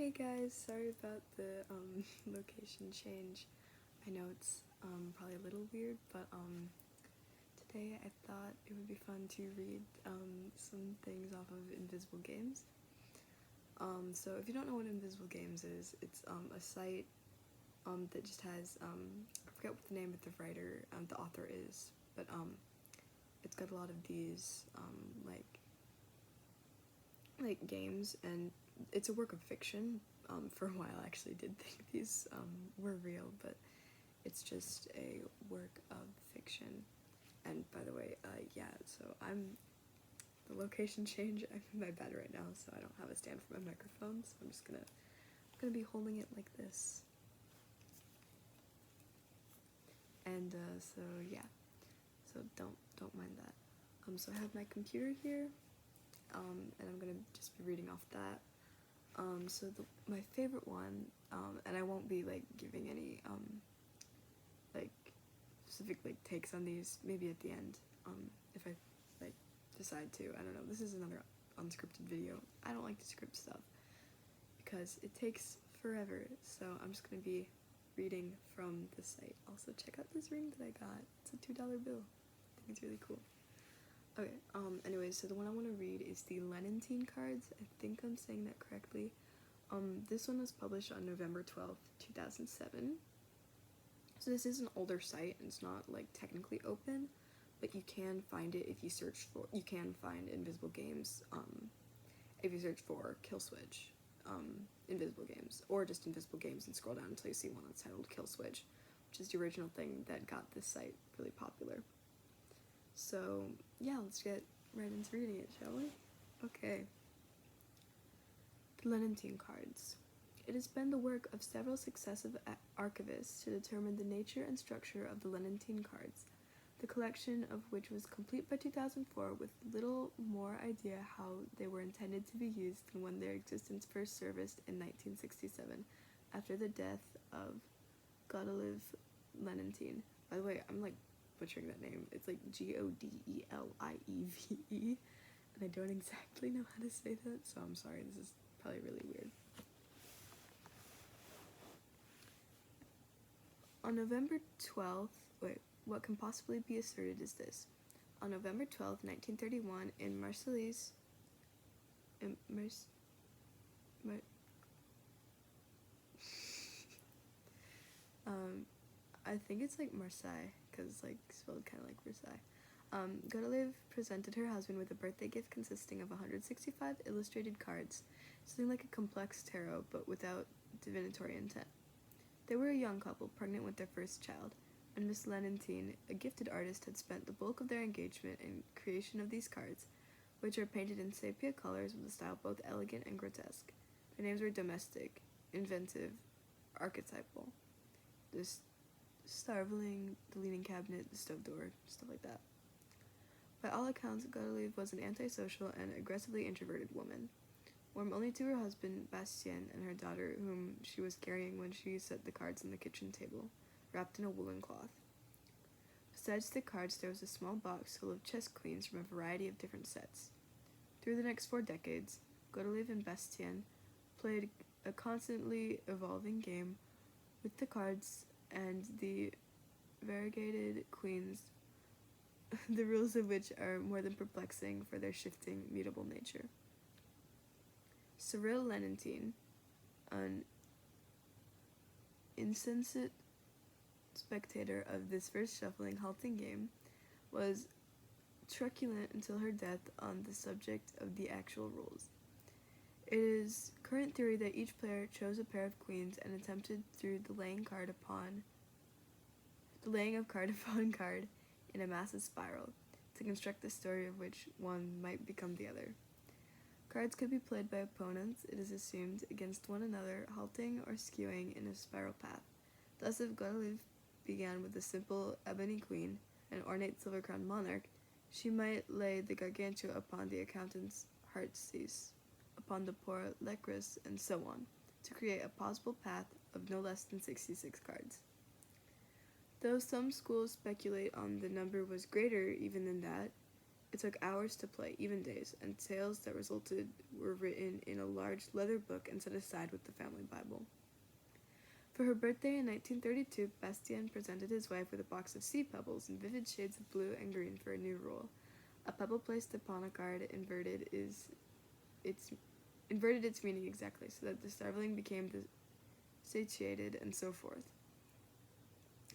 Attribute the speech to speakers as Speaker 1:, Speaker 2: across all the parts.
Speaker 1: Hey guys, sorry about the location change. I know it's probably a little weird, but today I thought it would be fun to read some things off of Invisible Games. So if you don't know what Invisible Games is, it's a site that just has I forget what the name of the writer, the author is, but it's got a lot of these like games, and it's a work of fiction. For a while I actually did think these were real, but it's just a work of fiction. And by the way, yeah, so the location change, I'm in my bed right now, so I don't have a stand for my microphone, so I'm just gonna be holding it like this. And so yeah, so don't mind that. So I have my computer here, and I'm gonna just be reading off that. So my favorite one, and I won't be like giving any like specific like takes on these, maybe at the end, if I like decide to. I don't know. This is another unscripted video. I don't like to script stuff because it takes forever. So I'm just gonna be reading from the site. Also, check out this ring that I got. It's a $2 bill. I think it's really cool. Okay, anyways, so the one I want to read is the Lenentine cards. I think I'm saying that correctly. This one was published on November 12th, 2007. So this is an older site, and it's not, like, technically open, but you can find it if you search for, you can find Invisible Games, if you search for Kill Switch, Invisible Games, or just Invisible Games and scroll down until you see one that's titled Kill Switch, which is the original thing that got this site really popular. So, yeah, let's get right into reading it, shall we? Okay. The Lenentine cards. It has been the work of several successive archivists to determine the nature and structure of the Lenentine cards, the collection of which was complete by 2004 with little more idea how they were intended to be used than when their existence first surfaced in 1967, after the death of Godelive Lenentine. By the way, I'm like butchering that name. It's like Godelieve, and I don't exactly know how to say that, so I'm sorry. This is probably really weird. On November 12th, what can possibly be asserted is this. On November 12th, 1931, in Marseilles, I think it's like Marseille, because it's like spelled kind of like Versailles. Godelive presented her husband with a birthday gift consisting of 165 illustrated cards, something like a complex tarot, but without divinatory intent. They were a young couple, pregnant with their first child, and Miss Lenentine, a gifted artist, had spent the bulk of their engagement in creation of these cards, which are painted in sepia colors with a style both elegant and grotesque. Their names were domestic, inventive, archetypal. The starveling, the leaning cabinet, the stove door, stuff like that. By all accounts, Godelive was an antisocial and aggressively introverted woman, warm only to her husband, Bastien, and her daughter, whom she was carrying when she set the cards on the kitchen table, wrapped in a woolen cloth. Besides the cards, there was a small box full of chess queens from a variety of different sets. Through the next 4 decades, Godelive and Bastien played a constantly evolving game with the cards and the variegated queens, the rules of which are more than perplexing for their shifting, mutable nature. Cyril Lenentine, an insensate spectator of this first shuffling, halting game, was truculent until her death on the subject of the actual rules. It is current theory that each player chose a pair of queens and attempted through the laying of card upon card in a massive spiral to construct the story of which one might become the other. Cards could be played by opponents, it is assumed, against one another, halting or skewing in a spiral path. Thus, if Godelive began with a simple ebony queen, an ornate silver-crowned monarch, she might lay the gargantua upon the accountant's heartsease, upon the poor lecress, and so on, to create a possible path of no less than 66 cards. Though some schools speculate on the number was greater even than that, It took hours to play, even days, and tales that resulted were written in a large leather book and set aside with the family Bible. For her birthday in 1932, Bastien presented his wife with a box of sea pebbles in vivid shades of blue and green for a new rule. A pebble placed upon a card inverted its meaning exactly, so that the starveling became the satiated, and so forth.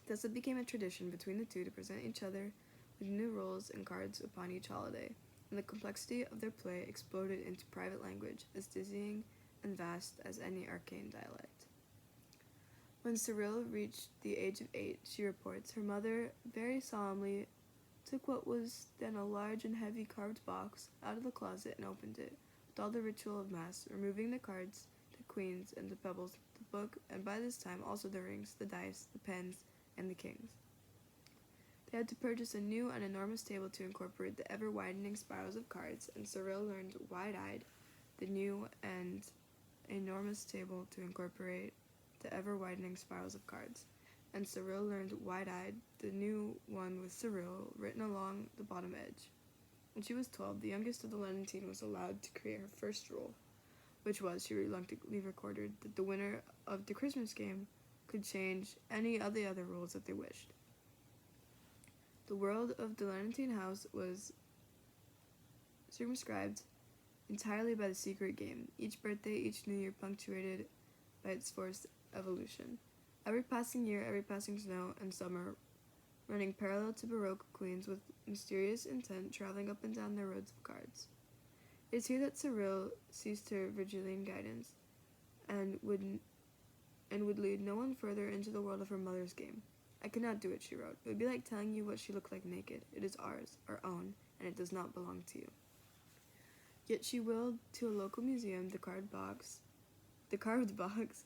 Speaker 1: Thus it became a tradition between the two to present each other with new rules and cards upon each holiday, and the complexity of their play exploded into private language, as dizzying and vast as any arcane dialect. When Cyril reached the age of 8, she reports, her mother very solemnly took what was then a large and heavy carved box out of the closet and opened it, with all the ritual of mass, removing the cards, the queens, and the pebbles, the book, and by this time also the rings, the dice, the pens, and the kings. They had to purchase a new and enormous table to incorporate the ever-widening spirals of cards, and Cyril learned wide-eyed the new and enormous table to incorporate the ever-widening spirals of cards, and Cyril learned wide-eyed the new one with Cyril written along the bottom edge. When she was 12, the youngest of the Lenentine was allowed to create her first rule, which was, she reluctantly recorded, that the winner of the Christmas game could change any of the other rules that they wished. The world of the Lenentine house was circumscribed entirely by the secret game, each birthday, each new year punctuated by its forced evolution. Every passing year, every passing snow and summer, running parallel to Baroque queens with mysterious intent traveling up and down their roads of cards. It is here that Cyril ceased her Virgilian guidance, and would lead no one further into the world of her mother's game. I cannot do it, she wrote. It would be like telling you what she looked like naked. It is ours, our own, and it does not belong to you. Yet she willed to a local museum the carved box,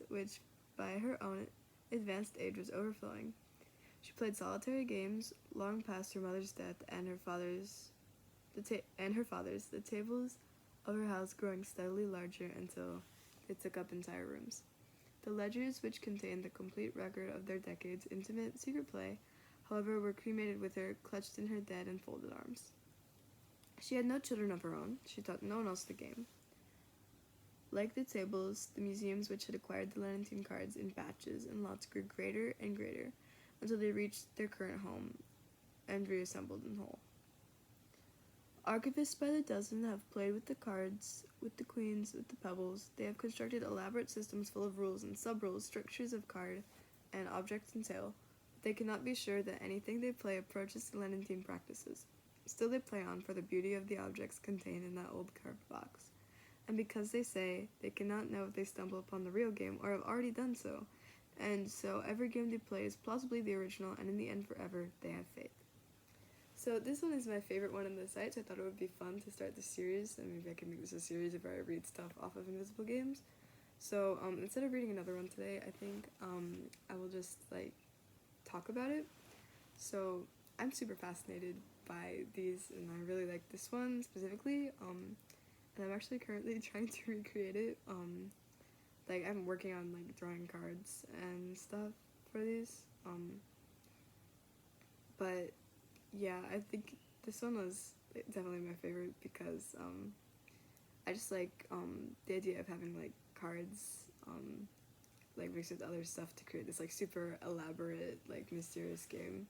Speaker 1: which by her own advanced age was overflowing. She played solitary games long past her mother's death and her father's, the tables of her house growing steadily larger until they took up entire rooms. The ledgers, which contained the complete record of their decade's intimate secret play, however, were cremated with her clutched in her dead and folded arms. She had no children of her own. She taught no one else the game. Like the tables, the museums which had acquired the Lenentine cards in batches and lots grew greater and greater until they reached their current home and reassembled in whole. Archivists by the dozen have played with the cards, with the queens, with the pebbles. They have constructed elaborate systems full of rules and sub-rules, structures of card and object entail, but they cannot be sure that anything they play approaches the Lenentine practices. Still they play on for the beauty of the objects contained in that old carved box. And because they say they cannot know if they stumble upon the real game or have already done so, and so every game they play is plausibly the original, and in the end forever they have faith. So this one is my favorite one on the site, so I thought it would be fun to start the series, and maybe I can make this a series where I read stuff off of Invisible Games. So instead of reading another one today, I think I will just talk about it. So I'm super fascinated by these, and I really like this one specifically, and I'm actually currently trying to recreate it. I'm working on drawing cards and stuff for these, but yeah, I think this one was definitely my favorite because I just like the idea of having cards mixed with other stuff to create this super elaborate mysterious game.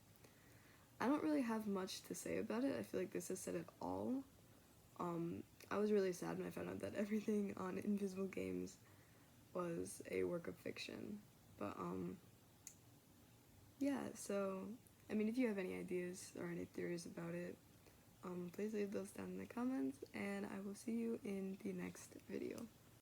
Speaker 1: I don't really have much to say about it. I feel like this has said it all. I was really sad when I found out that everything on Invisible Games was a work of fiction, but yeah, so I mean, if you have any ideas or any theories about it, please leave those down in the comments, and I will see you in the next video.